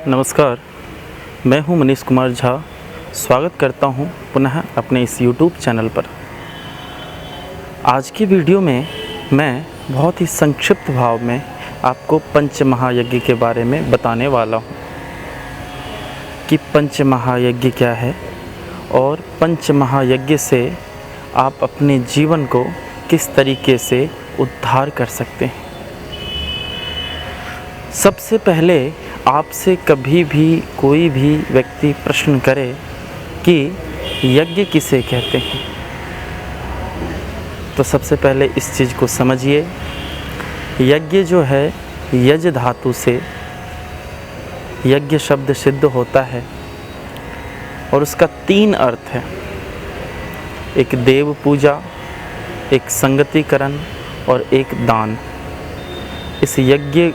नमस्कार, मैं हूं मनीष कुमार झा। स्वागत करता हूं पुनः अपने इस YouTube चैनल पर। आज की वीडियो में मैं बहुत ही संक्षिप्त भाव में आपको पंच महायज्ञ के बारे में बताने वाला हूं कि पंच महायज्ञ क्या है और पंच महायज्ञ से आप अपने जीवन को किस तरीके से उद्धार कर सकते हैं। सबसे पहले आपसे कभी भी कोई भी व्यक्ति प्रश्न करे कि यज्ञ किसे कहते हैं, तो सबसे पहले इस चीज़ को समझिए। यज्ञ जो है यज धातु से यज्ञ शब्द सिद्ध होता है और उसका 3 अर्थ है। एक देव पूजा, एक संगतिकरण और एक दान। इस यज्ञ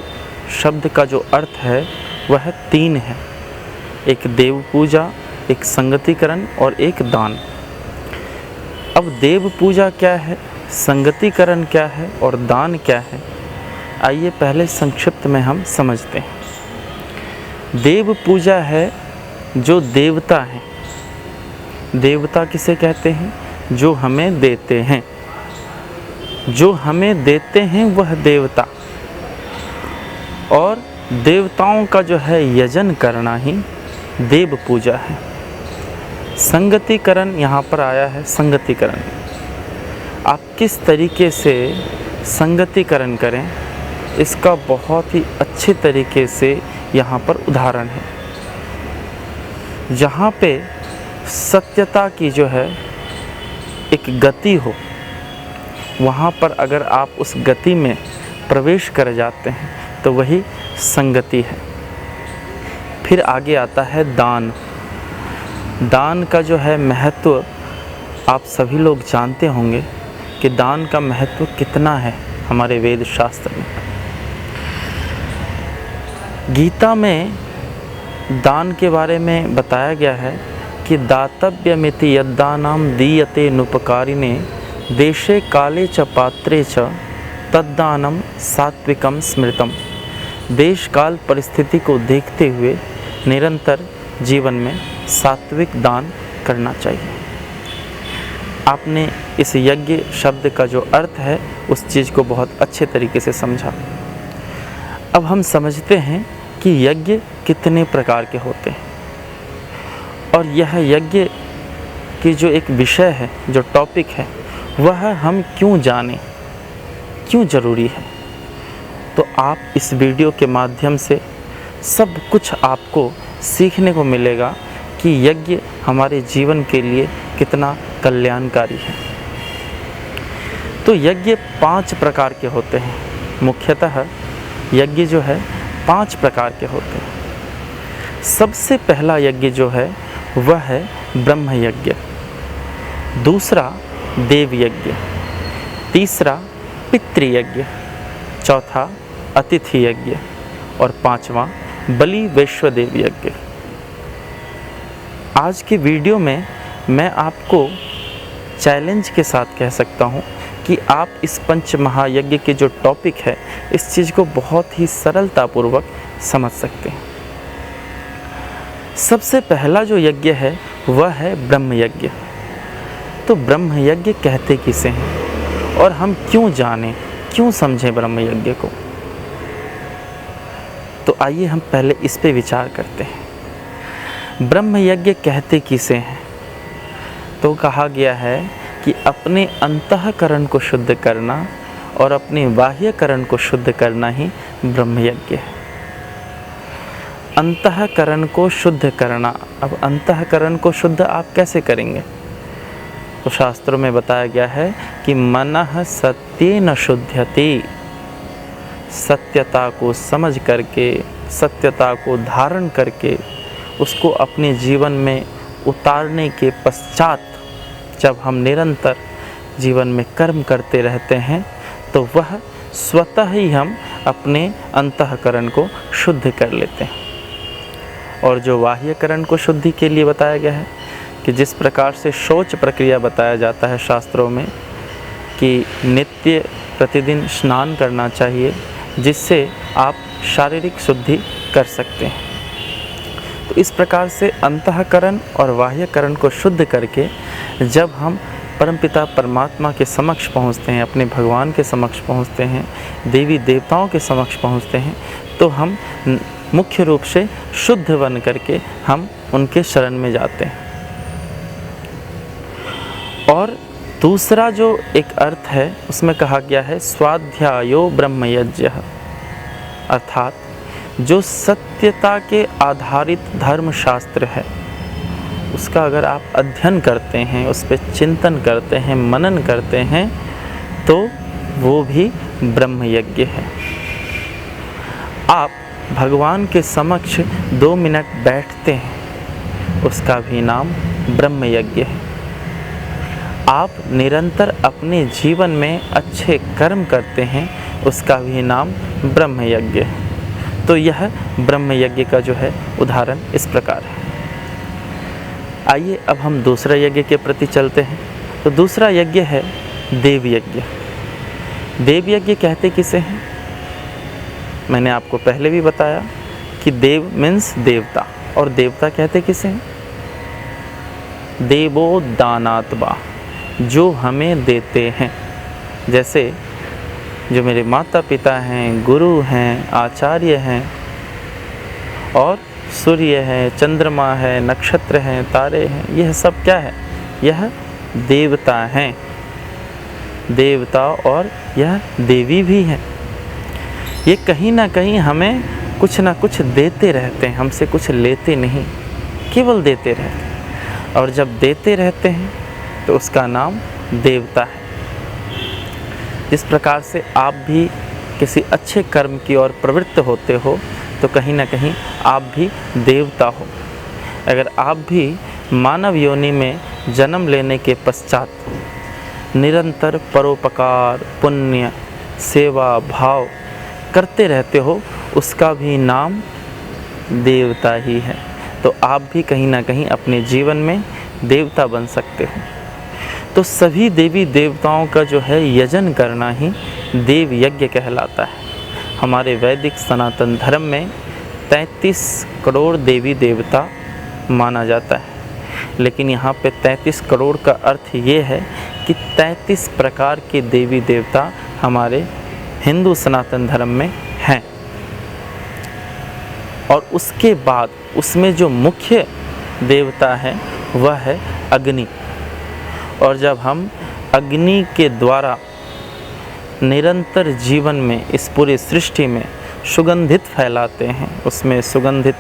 शब्द का जो अर्थ है वह 3 है। एक देव पूजा, एक संगतिकरण और एक दान। अब देव पूजा क्या है, संगतिकरण क्या है और दान क्या है, आइए पहले संक्षिप्त में हम समझते हैं। देव पूजा है जो देवता हैं। देवता किसे कहते हैं? जो हमें देते हैं। जो हमें देते हैं वह देवता। और देवताओं का जो है यजन करना ही देव पूजा है। संगतिकरण यहाँ पर आया है। संगतिकरण, आप किस तरीके से संगतिकरण करें, इसका बहुत ही अच्छे तरीके से यहाँ पर उदाहरण है। जहाँ पे सत्यता की जो है एक गति हो, वहाँ पर अगर आप उस गति में प्रवेश कर जाते हैं तो वही संगति है। फिर आगे आता है दान। दान का जो है महत्व आप सभी लोग जानते होंगे कि दान का महत्व कितना है हमारे वेद शास्त्र में। गीता में दान के बारे में बताया गया है कि दातव्यमिति यद्दानाम दीयते नुपकारिणे देशे काले च पात्रे च तद्दानम सात्विकम स्मृतम। देश काल परिस्थिति को देखते हुए निरंतर जीवन में सात्विक दान करना चाहिए। आपने इस यज्ञ शब्द का जो अर्थ है उस चीज़ को बहुत अच्छे तरीके से समझा। अब हम समझते हैं कि यज्ञ कितने प्रकार के होते हैं और यह यज्ञ की जो एक विषय है, जो टॉपिक है, वह हम क्यों जानें, क्यों ज़रूरी है। तो आप इस वीडियो के माध्यम से सब कुछ आपको सीखने को मिलेगा कि यज्ञ हमारे जीवन के लिए कितना कल्याणकारी है। तो यज्ञ 5 प्रकार के होते हैं। मुख्यतः यज्ञ जो है 5 प्रकार के होते हैं। सबसे पहला यज्ञ जो है वह है ब्रह्म यज्ञ, दूसरा देव यज्ञ, तीसरा पितृयज्ञ, चौथा अतिथि यज्ञ और 5वां बलि वैश्वदेव यज्ञ। आज की वीडियो में मैं आपको चैलेंज के साथ कह सकता हूं कि आप इस पंच महायज्ञ के जो टॉपिक है इस चीज़ को बहुत ही सरलतापूर्वक समझ सकते हैं। सबसे पहला जो यज्ञ है वह है ब्रह्म यज्ञ। तो ब्रह्म यज्ञ कहते किसे हैं और हम क्यों जानें, क्यों समझें ब्रह्म यज्ञ को, तो आइए हम पहले इस पे विचार करते हैं। ब्रह्म यज्ञ कहते किसे हैं? तो कहा गया है कि अपने अंतःकरण को शुद्ध करना और अपने बाह्यकरण को शुद्ध करना ही ब्रह्म यज्ञ है। अंतःकरण को शुद्ध करना। अब अंतःकरण को शुद्ध आप कैसे करेंगे? तो शास्त्रों में बताया गया है कि मनः सत्येन शुध्यति। सत्यता को समझ करके, सत्यता को धारण करके उसको अपने जीवन में उतारने के पश्चात जब हम निरंतर जीवन में कर्म करते रहते हैं तो वह स्वतः ही हम अपने अंतःकरण को शुद्ध कर लेते हैं। और जो बाह्यकरण को शुद्धि के लिए बताया गया है कि जिस प्रकार से शौच प्रक्रिया बताया जाता है शास्त्रों में कि नित्य प्रतिदिन स्नान करना चाहिए, जिससे आप शारीरिक शुद्धि कर सकते हैं। तो इस प्रकार से अंतःकरण और बाह्यकरण को शुद्ध करके जब हम परमपिता परमात्मा के समक्ष पहुँचते हैं, अपने भगवान के समक्ष पहुँचते हैं, देवी देवताओं के समक्ष पहुँचते हैं, तो हम मुख्य रूप से शुद्ध बन करके हम उनके शरण में जाते हैं। और दूसरा जो एक अर्थ है उसमें कहा गया है स्वाध्यायो ब्रह्मयज्ञ, अर्थात जो सत्यता के आधारित धर्मशास्त्र है उसका अगर आप अध्ययन करते हैं, उस पर चिंतन करते हैं, मनन करते हैं, तो वो भी ब्रह्मयज्ञ है। आप भगवान के समक्ष 2 मिनट बैठते हैं, उसका भी नाम ब्रह्मयज्ञ है। आप निरंतर अपने जीवन में अच्छे कर्म करते हैं, उसका भी नाम ब्रह्मयज्ञ है। तो यह ब्रह्मयज्ञ का जो है उदाहरण इस प्रकार है। आइए अब हम दूसरा यज्ञ के प्रति चलते हैं। तो दूसरा यज्ञ है देव यज्ञ। देव यज्ञ कहते किसे हैं? मैंने आपको पहले भी बताया कि देव मीन्स देवता, और देवता कहते किसे हैं? देवो दानात्वा, जो हमें देते हैं। जैसे जो मेरे माता पिता हैं, गुरु हैं, आचार्य हैं, और सूर्य है, चंद्रमा है, नक्षत्र हैं, तारे हैं, यह सब क्या है? यह देवता हैं, देवता, और यह देवी भी हैं। ये कहीं ना कहीं हमें कुछ ना कुछ देते रहते हैं, हमसे कुछ लेते नहीं, केवल देते रहते हैं। और जब देते रहते हैं तो उसका नाम देवता है। जिस प्रकार से आप भी किसी अच्छे कर्म की ओर प्रवृत्त होते हो तो कहीं ना कहीं आप भी देवता हो। अगर आप भी मानव योनि में जन्म लेने के पश्चात निरंतर परोपकार, पुण्य, सेवा भाव करते रहते हो, उसका भी नाम देवता ही है। तो आप भी कहीं ना कहीं अपने जीवन में देवता बन सकते हो। तो सभी देवी देवताओं का जो है यजन करना ही देव यज्ञ कहलाता है। हमारे वैदिक सनातन धर्म में 33 करोड़ देवी देवता माना जाता है, लेकिन यहाँ पे 33 करोड़ का अर्थ ये है कि 33 प्रकार के देवी देवता हमारे हिंदू सनातन धर्म में हैं। और उसके बाद उसमें जो मुख्य देवता है वह है अग्नि। और जब हम अग्नि के द्वारा निरंतर जीवन में इस पूरी सृष्टि में सुगंधित फैलाते हैं, उसमें सुगंधित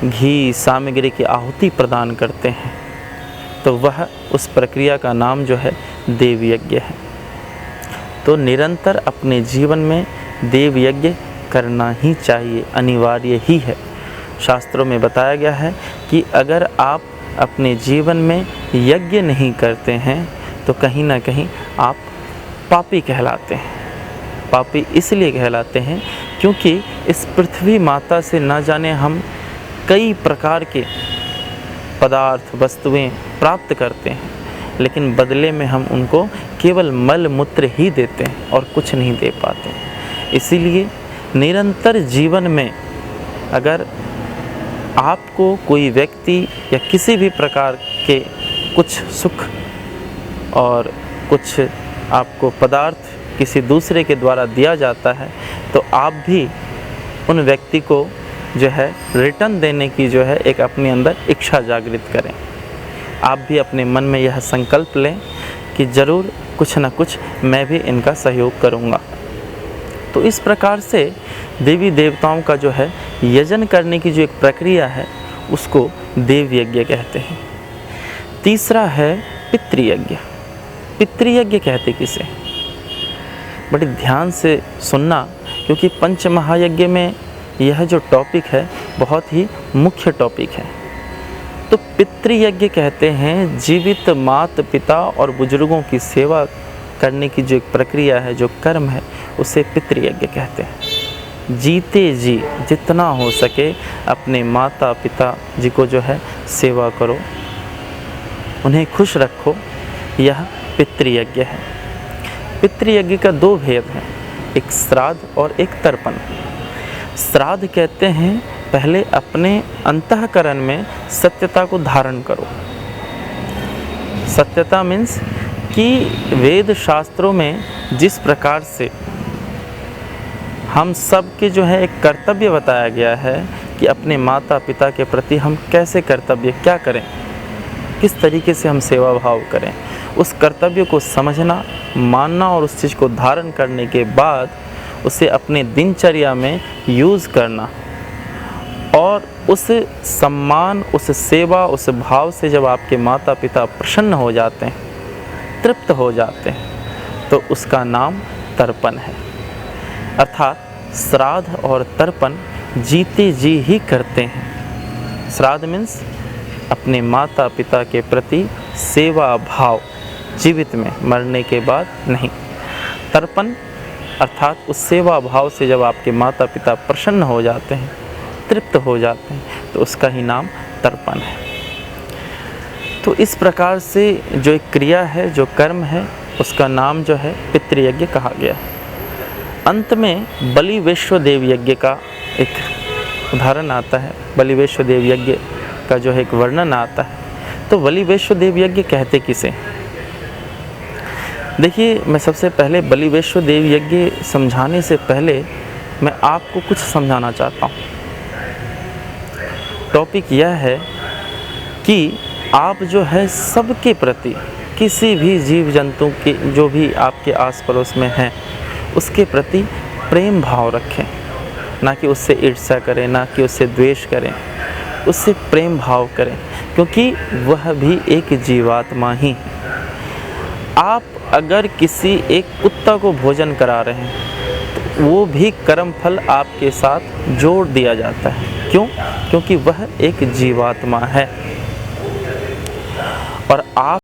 घी सामग्री की आहुति प्रदान करते हैं, तो वह उस प्रक्रिया का नाम जो है देव यज्ञ है। तो निरंतर अपने जीवन में देव यज्ञ करना ही चाहिए, अनिवार्य ही है। शास्त्रों में बताया गया है कि अगर आप अपने जीवन में यज्ञ नहीं करते हैं तो कहीं ना कहीं आप पापी कहलाते हैं। पापी इसलिए कहलाते हैं क्योंकि इस पृथ्वी माता से न जाने हम कई प्रकार के पदार्थ, वस्तुएं प्राप्त करते हैं, लेकिन बदले में हम उनको केवल मल मूत्र ही देते हैं और कुछ नहीं दे पाते। इसीलिए निरंतर जीवन में अगर आपको कोई व्यक्ति या किसी भी प्रकार के कुछ सुख और कुछ आपको पदार्थ किसी दूसरे के द्वारा दिया जाता है, तो आप भी उन व्यक्ति को जो है रिटर्न देने की जो है एक अपने अंदर इच्छा जागृत करें। आप भी अपने मन में यह संकल्प लें कि ज़रूर कुछ ना कुछ मैं भी इनका सहयोग करूँगा। तो इस प्रकार से देवी देवताओं का जो है यजन करने की जो एक प्रक्रिया है उसको देव यज्ञ कहते हैं। तीसरा है पितृयज्ञ। पितृयज्ञ कहते किसे? बड़े ध्यान से सुनना, क्योंकि पंच महायज्ञ में यह जो टॉपिक है बहुत ही मुख्य टॉपिक है। तो पितृयज्ञ कहते हैं जीवित माता पिता और बुजुर्गों की सेवा करने की जो एक प्रक्रिया है, जो कर्म है, उसे पितृयज्ञ कहते हैं। जीते जी जितना हो सके अपने माता पिता जी को जो है सेवा करो, उन्हें खुश रखो, यह पितृयज्ञ है। पितृयज्ञ का 2 भेद हैं, एक श्राद्ध और एक तर्पण। श्राद्ध कहते हैं पहले अपने अंतःकरण में सत्यता को धारण करो। सत्यता मीन्स कि वेद शास्त्रों में जिस प्रकार से हम सब के जो है एक कर्तव्य बताया गया है कि अपने माता पिता के प्रति हम कैसे कर्तव्य क्या करें, किस तरीके से हम सेवा भाव करें, उस कर्तव्य को समझना, मानना और उस चीज़ को धारण करने के बाद उसे अपने दिनचर्या में यूज़ करना, और उस सम्मान, उस सेवा, उस भाव से जब आपके माता पिता प्रसन्न हो जाते हैं, तृप्त हो जाते हैं, तो उसका नाम तर्पण है। अर्थात श्राद्ध और तर्पण जीते जी ही करते हैं। श्राद्ध मीन्स अपने माता पिता के प्रति सेवा भाव, जीवित में, मरने के बाद नहीं। तर्पण अर्थात उस सेवा भाव से जब आपके माता पिता प्रसन्न हो जाते हैं, तृप्त हो जाते हैं, तो उसका ही नाम तर्पण है। तो इस प्रकार से जो एक क्रिया है, जो कर्म है, उसका नाम जो है पितृयज्ञ कहा गया है। अंत में बलि वैश्वदेव यज्ञ का एक उदाहरण आता है, बलि वैश्वदेव यज्ञ का जो है एक वर्णन आता है। तो बलि वैश्वदेव यज्ञ कहते किसे? देखिए, मैं सबसे पहले बलि वैश्वदेव यज्ञ समझाने से पहले मैं आपको कुछ समझाना चाहता हूँ। टॉपिक यह है कि आप जो है सबके प्रति, किसी भी जीव जंतु के जो भी आपके आस पड़ोस में हैं, उसके प्रति प्रेम भाव रखें, ना कि उससे ईर्ष्या करें, ना कि उससे द्वेष करें, उससे प्रेम भाव करें, क्योंकि वह भी एक जीवात्मा ही है। आप अगर किसी एक कुत्ता को भोजन करा रहे हैं तो वो भी कर्म फल आपके साथ जोड़ दिया जाता है। क्यों? क्योंकि वह एक जीवात्मा है और आप